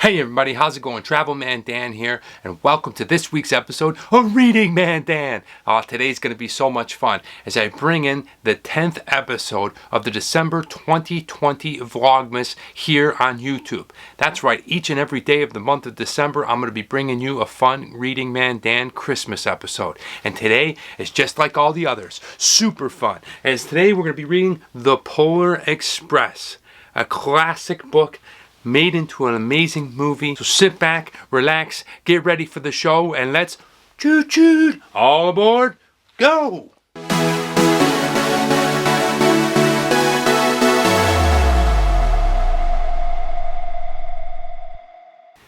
Hey everybody, how's it going? Travel Man Dan here, and welcome to this week's episode of Reading Man Dan. Today's going to be so much fun as I bring in the 10th episode of the December 2020 Vlogmas here on YouTube. That's right, each and every day of the month of December, I'm going to be bringing you a fun Reading Man Dan Christmas episode. And today is just like all the others, super fun. As today we're going to be reading The Polar Express, a classic book made into an amazing movie. So sit back, relax, get ready for the show, and let's choo-choo! All aboard, go!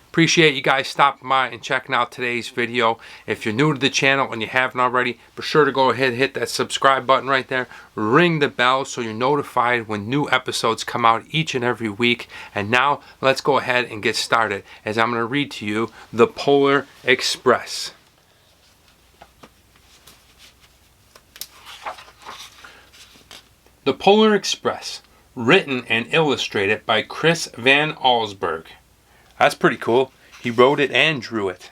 Appreciate you guys stopping by and checking out today's video. If you're new to the channel and you haven't already, be sure to go ahead and hit that subscribe button right there. Ring the bell so you're notified when new episodes come out each and every week. And now let's go ahead and get started as I'm going to read to you The Polar Express. The Polar Express, written and illustrated by Chris Van Allsburg. That's pretty cool. He wrote it and drew it.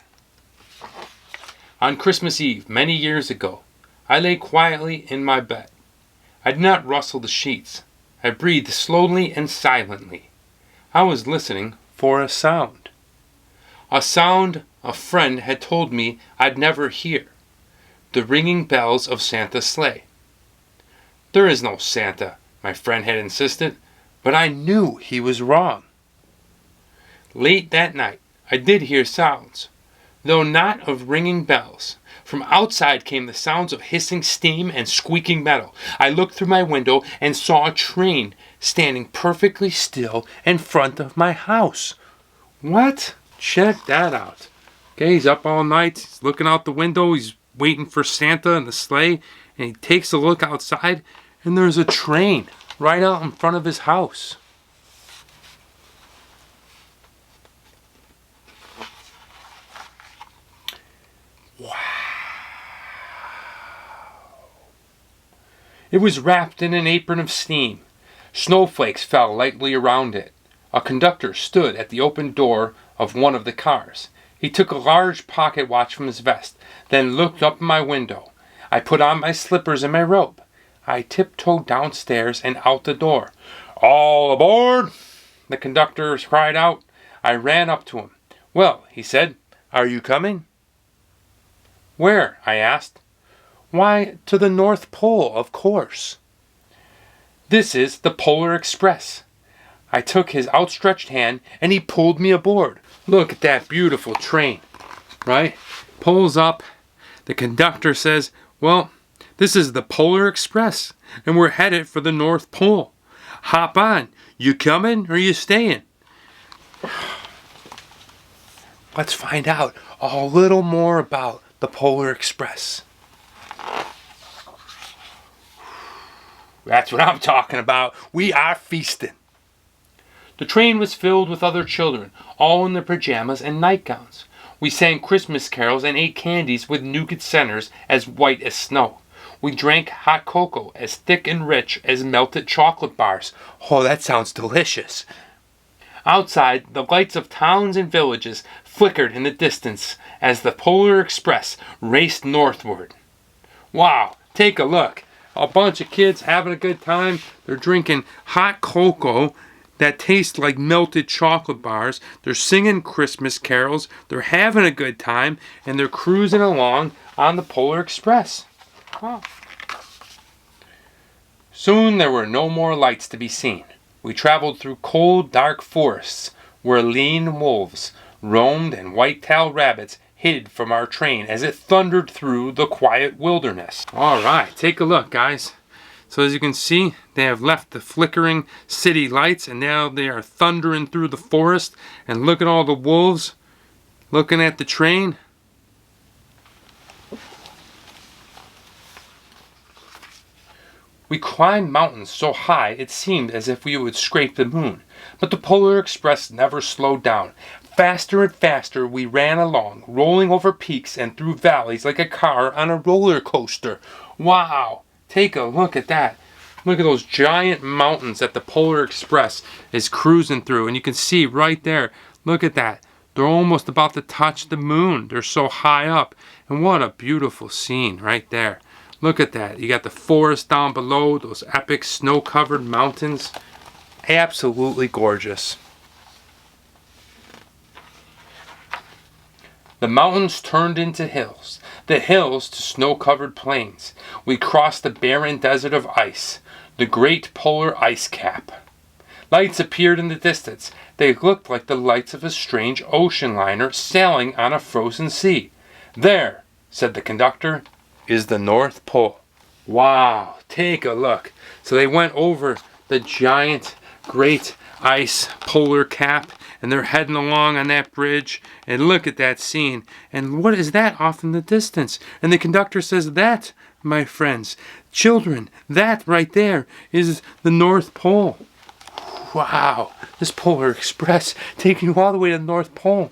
On Christmas Eve, many years ago, I lay quietly in my bed. I did not rustle the sheets. I breathed slowly and silently. I was listening for a sound. A sound a friend had told me I'd never hear. The ringing bells of Santa's sleigh. There is no Santa, my friend had insisted, but I knew he was wrong. Late that night, I did hear sounds, though not of ringing bells. From outside came the sounds of hissing steam and squeaking metal. I looked through my window and saw a train standing perfectly still in front of my house. What? Check that out. Okay, he's up all night, he's looking out the window, he's waiting for Santa in the sleigh, and he takes a look outside, and there's a train right out in front of his house. Wow. It was wrapped in an apron of steam. Snowflakes fell lightly around it. A conductor stood at the open door of one of the cars. He took a large pocket watch from his vest, then looked up my window. I put on my slippers and my robe. I tiptoed downstairs and out the door. "All aboard!" the conductor cried out. I ran up to him. "Well," he said, "are you coming?" "Where?" I asked. "Why, to the North Pole, of course." "This is the Polar Express." I took his outstretched hand and he pulled me aboard. Look at that beautiful train, right? Pulls up. The conductor says, "Well, this is the Polar Express and we're headed for the North Pole. Hop on. You coming or you staying?" Let's find out a little more about the Polar Express. That's what I'm talking about. We are feasting. The train was filled with other children, all in their pajamas and nightgowns. We sang Christmas carols and ate candies with nougat centers as white as snow. We drank hot cocoa as thick and rich as melted chocolate bars. Oh, that sounds delicious. Outside, the lights of towns and villages flickered in the distance as the Polar Express raced northward. Wow, take a look. A bunch of kids having a good time. They're drinking hot cocoa that tastes like melted chocolate bars. They're singing Christmas carols. They're having a good time, and they're cruising along on the Polar Express. Wow. Soon there were no more lights to be seen. We traveled through cold, dark forests where lean wolves roamed and white-tailed rabbits hid from our train as it thundered through the quiet wilderness. All right, take a look, guys. So as you can see, they have left the flickering city lights and now they are thundering through the forest. And look at all the wolves looking at the train. We climbed mountains so high it seemed as if we would scrape the moon. But the Polar Express never slowed down. Faster and faster we ran along, rolling over peaks and through valleys like a car on a roller coaster. Wow! Take a look at that. Look at those giant mountains that the Polar Express is cruising through. And you can see right there Look at that. They're almost about to touch the moon. They're so high up. And what a beautiful scene right there. Look at that. You got the forest down below, those epic snow-covered mountains. Absolutely gorgeous. The mountains turned into hills, the hills to snow-covered plains. We crossed the barren desert of ice, the great polar ice cap. Lights appeared in the distance. They looked like the lights of a strange ocean liner sailing on a frozen sea. "There," said the conductor, "is the North Pole." Wow, take a look. So they went over the giant, great ice polar cap, and they're heading along on that bridge, and look at that scene. And what is that off in the distance? And the conductor says, "That, my friends, children, that right there is the North Pole." Wow, this Polar Express taking you all the way to the North Pole.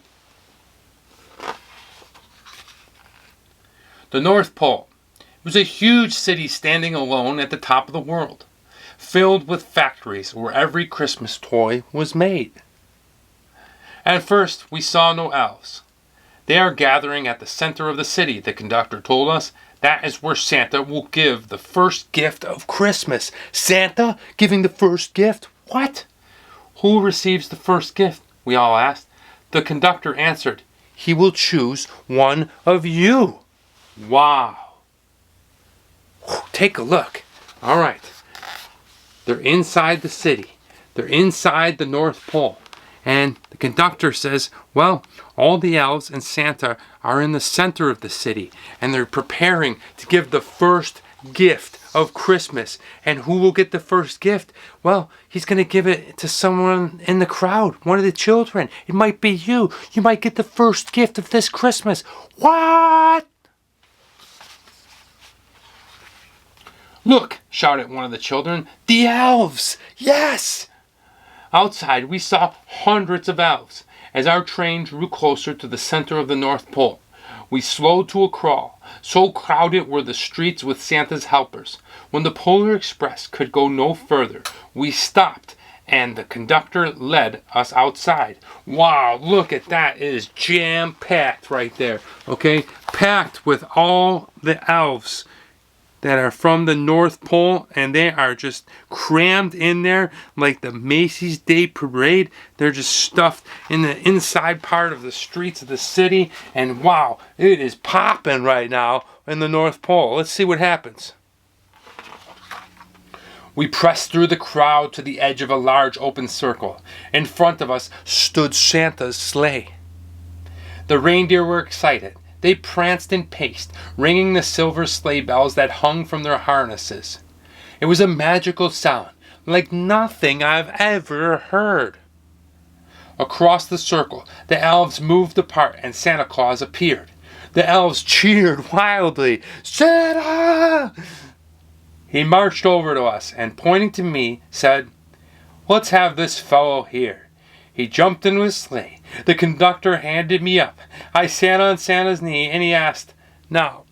The North Pole. It was a huge city standing alone at the top of the world, filled with factories where every Christmas toy was made. At first, we saw no elves. "They are gathering at the center of the city," the conductor told us. "That is where Santa will give the first gift of Christmas." Santa giving the first gift? What? "Who receives the first gift?" we all asked. The conductor answered, "He will choose one of you." Wow. Take a look. All right. They're inside the city. They're inside the North Pole. And the conductor says, well, all the elves and Santa are in the center of the city, and they're preparing to give the first gift of Christmas. And who will get the first gift? Well, he's going to give it to someone in the crowd, one of the children. It might be you. You might get the first gift of this Christmas. What? "Look," shouted one of the children, "the elves! Yes!" Outside, we saw hundreds of elves. As our train drew closer to the center of the North Pole, we slowed to a crawl. So crowded were the streets with Santa's helpers. When the Polar Express could go no further, we stopped, and the conductor led us outside. Wow, look at that. It is jam-packed right there, okay? Packed with all the elves that are from the North Pole, and they are just crammed in there like the Macy's Day Parade. They're just stuffed in the inside part of the streets of the city, and wow, it is popping right now in the North Pole. Let's see what happens. We pressed through the crowd to the edge of a large open circle. In front of us stood Santa's sleigh. The reindeer were excited. They pranced and paced, ringing the silver sleigh bells that hung from their harnesses. It was a magical sound, like nothing I've ever heard. Across the circle, the elves moved apart and Santa Claus appeared. The elves cheered wildly, "Santa!" He marched over to us and, pointing to me, said, "Let's have this fellow here." He jumped into his sleigh. The conductor handed me up. I sat on Santa's knee and he asked, "Now,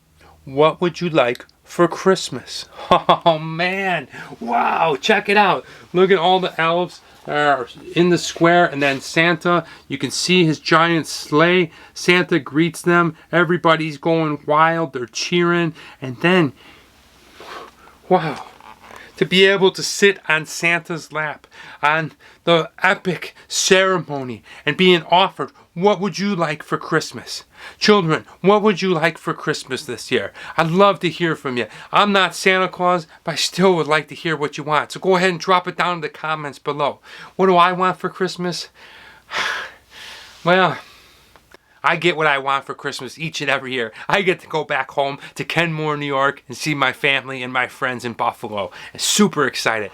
what would you like for Christmas?" Oh man, wow, check it out. Look at all the elves that are in the square, and then Santa, you can see his giant sleigh. Santa greets them. Everybody's going wild. They're cheering. And then, wow, to be able to sit on Santa's lap on the epic ceremony and being offered, what would you like for Christmas? Children, what would you like for Christmas this year? I'd love to hear from you. I'm not Santa Claus, but I still would like to hear what you want. So go ahead and drop it down in the comments below. What do I want for Christmas? Well, I get what I want for Christmas each and every year. I get to go back home to Kenmore, New York and see my family and my friends in Buffalo. I'm super excited.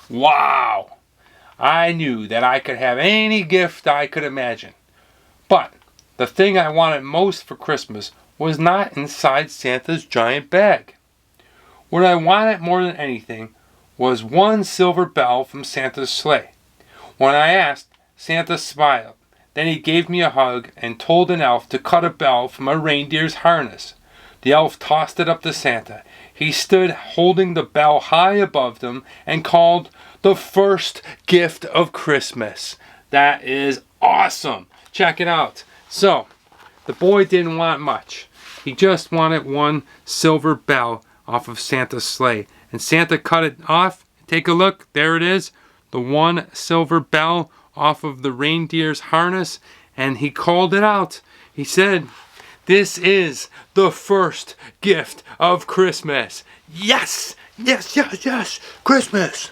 Wow! I knew that I could have any gift I could imagine. But the thing I wanted most for Christmas was not inside Santa's giant bag. What I wanted more than anything was one silver bell from Santa's sleigh. When I asked, Santa smiled. Then he gave me a hug and told an elf to cut a bell from a reindeer's harness. The elf tossed it up to Santa. He stood holding the bell high above them and called, "The first gift of Christmas." That is awesome. Check it out. So, the boy didn't want much. He just wanted one silver bell off of Santa's sleigh. And Santa cut it off. Take a look. There it is. The one silver bell off of the reindeer's harness. And he called it out. He said, "This is the first gift of Christmas." Yes! Yes, yes, yes! Christmas!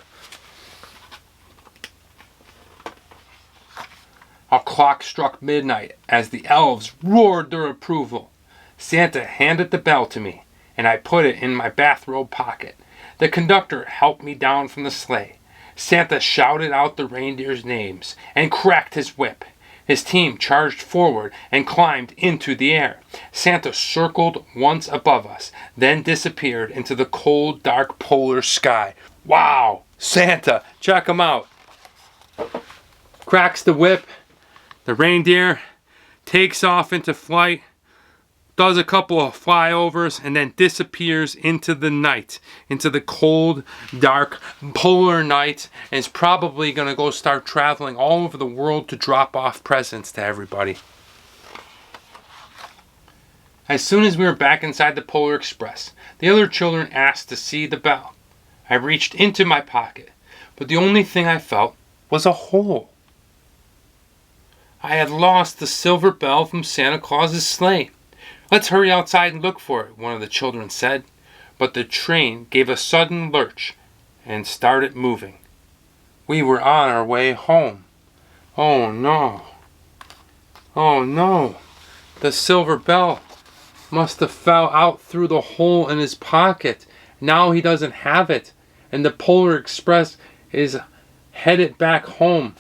A clock struck midnight as the elves roared their approval. Santa handed the bell to me, and I put it in my bathrobe pocket. The conductor helped me down from the sleigh. Santa shouted out the reindeers' names and cracked his whip. His team charged forward and climbed into the air. Santa circled once above us, then disappeared into the cold, dark polar sky. Wow! Santa, check him out. Cracks the whip. The reindeer takes off into flight, does a couple of flyovers, and then disappears into the night, into the cold, dark, polar night, and is probably going to go start traveling all over the world to drop off presents to everybody. As soon as we were back inside the Polar Express, the other children asked to see the bell. I reached into my pocket, but the only thing I felt was a hole. I had lost the silver bell from Santa Claus's sleigh. "Let's hurry outside and look for it," one of the children said. But the train gave a sudden lurch and started moving. We were on our way home. Oh no. Oh no. The silver bell must have fell out through the hole in his pocket. Now he doesn't have it. And the Polar Express is headed back home.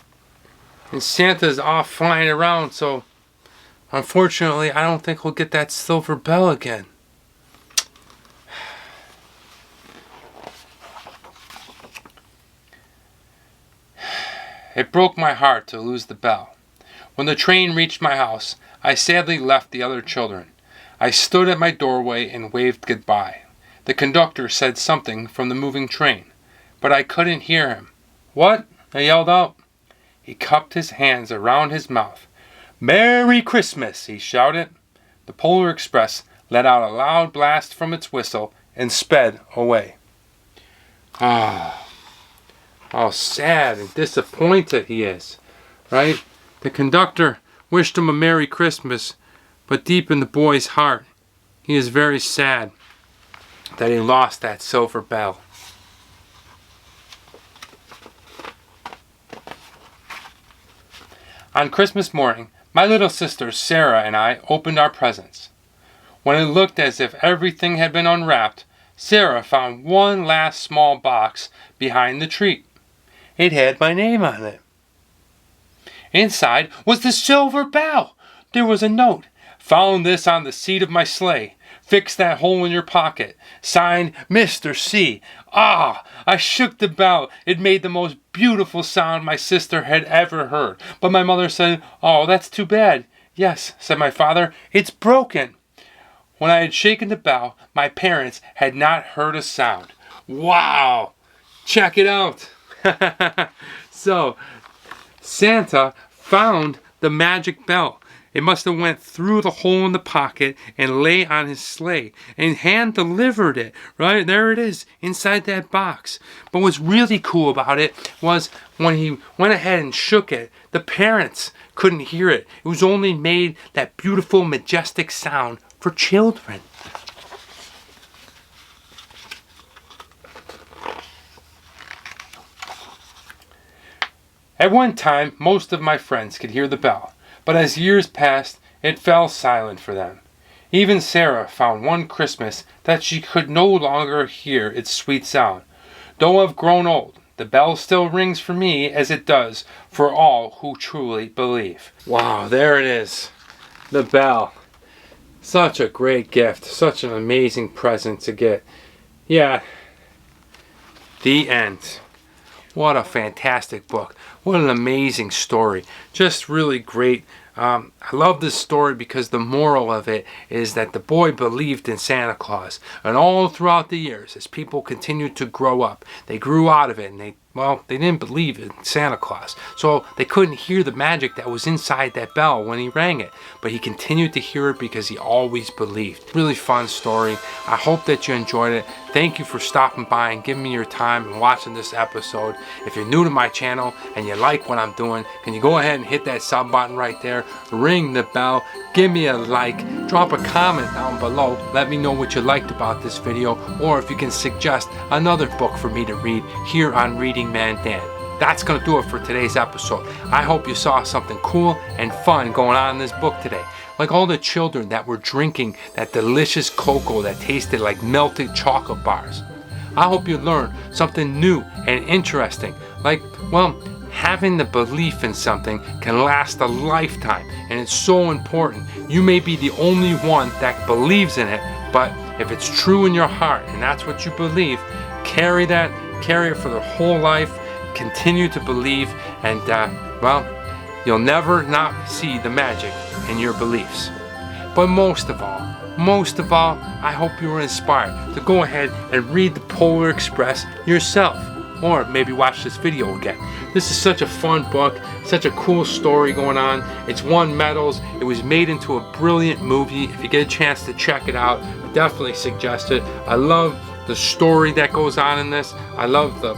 And Santa's off flying around, so unfortunately, I don't think we'll get that silver bell again. It broke my heart to lose the bell. When the train reached my house, I sadly left the other children. I stood at my doorway and waved goodbye. The conductor said something from the moving train, but I couldn't hear him. "What?" I yelled out. He cupped his hands around his mouth. "Merry Christmas!" he shouted. The Polar Express let out a loud blast from its whistle and sped away. How sad and disappointed he is, right? The conductor wished him a Merry Christmas, but deep in the boy's heart, he is very sad that he lost that silver bell. On Christmas morning, my little sister Sarah and I opened our presents. When it looked as if everything had been unwrapped, Sarah found one last small box behind the tree. It had my name on it. Inside was the silver bell. There was a note. "Found this on the seat of my sleigh. Fix that hole in your pocket. Signed, Mr. C." I shook the bell. It made the most beautiful sound my sister had ever heard. But my mother said, "Oh, that's too bad." "Yes," said my father, "it's broken." When I had shaken the bell, my parents had not heard a sound. Wow! Check it out. So, Santa found the magic bell. It must have went through the hole in the pocket and lay on his sleigh and hand delivered it, right? There it is, inside that box. But what's really cool about it was when he went ahead and shook it, the parents couldn't hear it. It was only made that beautiful, majestic sound for children. At one time, most of my friends could hear the bell. But as years passed, it fell silent for them. Even Sarah found one Christmas that she could no longer hear its sweet sound. Though I've grown old, the bell still rings for me as it does for all who truly believe. Wow, there it is. The bell. Such a great gift. Such an amazing present to get. Yeah. The end. What a fantastic book. What an amazing story. Just really great. I love this story because the moral of it is that the boy believed in Santa Claus. And all throughout the years, as people continued to grow up, they grew out of it and they well, they didn't believe in Santa Claus. So they couldn't hear the magic that was inside that bell when he rang it. But he continued to hear it because he always believed. Really fun story. I hope that you enjoyed it. Thank you for stopping by and giving me your time and watching this episode. If you're new to my channel and you like what I'm doing, can you go ahead and hit that sub button right there, ring the bell, give me a like, drop a comment down below, let me know what you liked about this video, or if you can suggest another book for me to read here on Reading Man Dan. That's going to do it for today's episode. I hope you saw something cool and fun going on in this book today. Like all the children that were drinking that delicious cocoa that tasted like melted chocolate bars. I hope you learned something new and interesting. Like, well, having the belief in something can last a lifetime, and it's so important. You may be the only one that believes in it, but if it's true in your heart and that's what you believe, carry it for the whole life. Continue to believe, and well, you'll never not see the magic in your beliefs. But most of all, I hope you were inspired to go ahead and read the Polar Express yourself, or maybe watch this video again. This is such a fun book, such a cool story going on. It's won medals. It was made into a brilliant movie. If you get a chance to check it out, I definitely suggest it. I love the story that goes on in this. I love the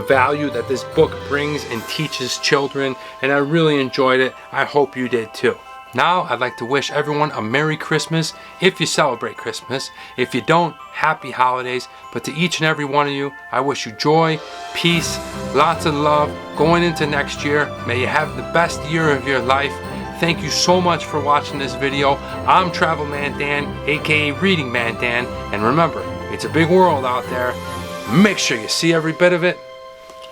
value that this book brings and teaches children, and I really enjoyed it. I hope you did too. Now I'd like to wish everyone a Merry Christmas if you celebrate Christmas. If you don't, Happy Holidays. But to each and every one of you, I wish you joy, peace, lots of love going into next year. May you have the best year of your life. Thank you so much for watching this video. I'm Travel Man Dan, aka Reading Man Dan, and remember, it's a big world out there. Make sure you see every bit of it.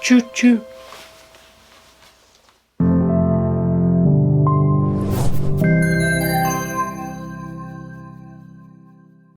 Choo choo.